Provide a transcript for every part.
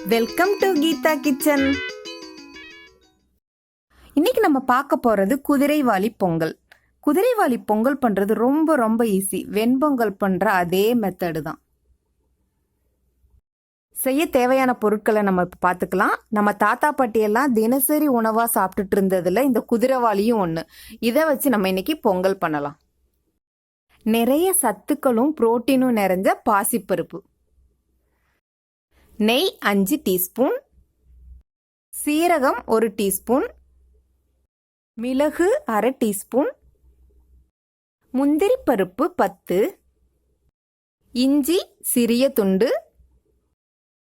Welcome to Geetha kitchen. இன்னைக்கு நம்ம பார்க்க போறது குதிரைவாலி பொங்கல். குதிரைவாலி பொங்கல் பண்றது ரொம்ப ரொம்ப ஈஸி. வெண்பொங்கல் பண்ற அதே மெத்தடு தான். செய்ய தேவையான பொருட்களை நம்ம இப்ப பார்த்துக்கலாம். நம்ம தாத்தா பாட்டி எல்லாம் தினசரி உணவா சாப்பிட்டுட்டு இருந்ததுல இந்த குதிரைவாலியும் ஒண்ணு. இதை வச்சு நம்ம இன்னைக்கு பொங்கல் பண்ணலாம். நிறைய சத்துக்களும் புரோட்டீனும் நிறைஞ்ச பாசிப்பருப்பு, நெய் 5 டீஸ்பூன், சீரகம் 1 டீஸ்பூன், மிளகு 1/2 டீஸ்பூன், முந்திரி பருப்பு 10, இஞ்சி சிறிய துண்டு,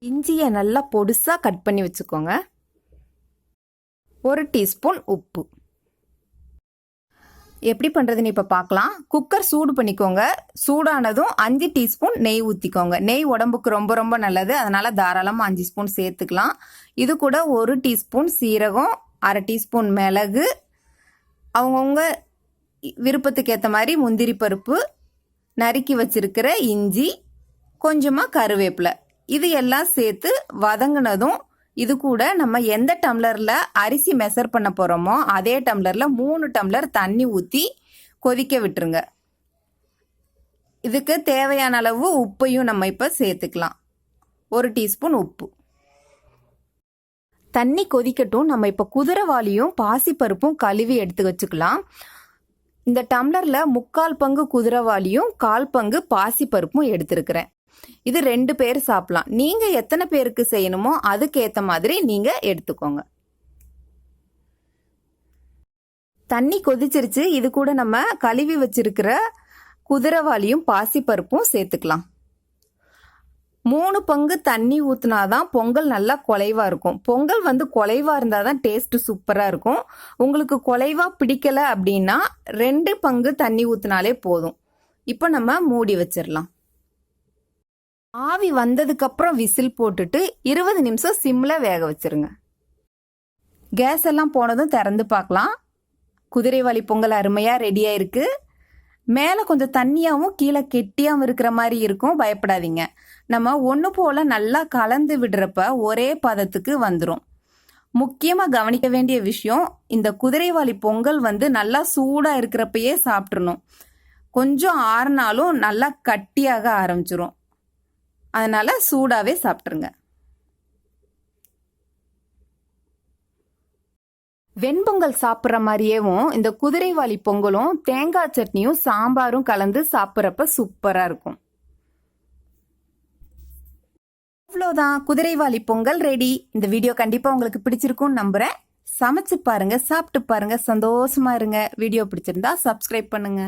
இஞ்சியை நல்லா பொடுசா கட் பண்ணி வச்சுக்கோங்க, 1 டீஸ்பூன் உப்பு. எப்படி பண்றதுன்னு இப்ப பார்க்கலாம். குக்கர் சூடு பண்ணிக்கோங்க. சூடானதும் 5 டீஸ்பூன் நெய் ஊத்திக்கோங்க. நெய் உடம்புக்கு ரொம்ப ரொம்ப நல்லது, அதனால தாராளமா 5 ஸ்பூன் சேர்த்துக்கலாம். இது கூட 1 டீஸ்பூன் சீரகம், 1/2 டீஸ்பூன் மிளகு, அவங்கவுங்க விருப்பத்துக்கு ஏற்ற மாதிரி முந்திரி பருப்பு, நறுக்கி வச்சிருக்கிற இஞ்சி, கொஞ்சமா கருவேப்பிலை, இது எல்லாம் சேர்த்து வதங்கினதும் இது கூட நம்ம எந்த டம்ளர்ல அரிசி மெஷர் பண்ண போறோமோ அதே டம்ளர்ல 3 டம்ளர் தண்ணி ஊத்தி கொதிக்க விட்டுருங்க. இதுக்கு தேவையான அளவு உப்பையும் நம்ம இப்ப சேர்த்துக்கலாம். 1 டீஸ்பூன் உப்பு. தண்ணி கொதிக்கட்டும். நம்ம இப்ப குதிரைவாலியும் பாசிப்பருப்பும் கழுவி எடுத்து வச்சுக்கலாம். இந்த டம்ளர்ல 3/4 பங்கு குதிரைவாலியும் 1/4 பங்கு பாசிப்பருப்பும் எடுத்திருக்கிறேன். இது 2 பேர் சாப்பிடலாம். நீங்க எத்தனை பேருக்கு செய்யணுமோ அதுக்கு ஏத்த மாதிரி நீங்க எடுத்துக்கோங்க. தண்ணி கொதிச்சிருச்சு. இது கூட நம்ம கழுவி வச்சிருக்கிற குதிரைவாலியும் பாசிப்பருப்பும் சேர்த்துக்கலாம். 3 பங்கு தண்ணி ஊத்துனாதான் பொங்கல் நல்லா குலைவா இருக்கும். பொங்கல் குலைவா இருந்தாதான் டேஸ்ட் சூப்பரா இருக்கும். உங்களுக்கு குலைவா பிடிக்கல அப்படின்னா 2 பங்கு தண்ணி ஊத்துனாலே போதும். இப்போ நம்ம மூடி வச்சிடலாம். ஆவி வந்ததுக்கு அப்புறம் விசில் போட்டுட்டு 20 நிமிஷம் சிம்ல வேக வச்சிருங்க. கேஸ் எல்லாம் போனதும் திறந்து பார்க்கலாம். குதிரைவாலி பொங்கல் அருமையா ரெடியா இருக்கு. மேல கொஞ்சம் தண்ணியாவும் கீழே கெட்டியாவும் இருக்கிற மாதிரி இருக்கும். பயப்படாதீங்க. நம்ம ஒண்ணு போல நல்லா கலந்து விடுறப்ப ஒரே பதத்துக்கு வந்துடும். முக்கியமா கவனிக்க வேண்டிய விஷயம், இந்த குதிரைவாலி பொங்கல் நல்லா சூடா இருக்கிறப்பயே சாப்பிட்றணும். கொஞ்சம் ஆறுனாலும் நல்லா கட்டியாக ஆரம்பிச்சிரும். அதனால சூடாவே சாப்பிட்டுருங்க. வெண்பொங்கல் சாப்பிட்ற மாதிரியேவும் இந்த குதிரைவாலி பொங்கலும் தேங்காய் சட்னியும் சாம்பாரும் கலந்து சாப்பிட்றப்ப சூப்பரா இருக்கும். அவ்வளோதான், குதிரைவாலி பொங்கல் ரெடி. இந்த வீடியோ கண்டிப்பா உங்களுக்கு பிடிச்சிருக்கும்னு நம்புறேன். சமைச்சு பாருங்க, சாப்பிட்டு பாருங்க, சந்தோஷமா இருங்க. வீடியோ பிடிச்சிருந்தா சப்ஸ்கிரைப் பண்ணுங்க.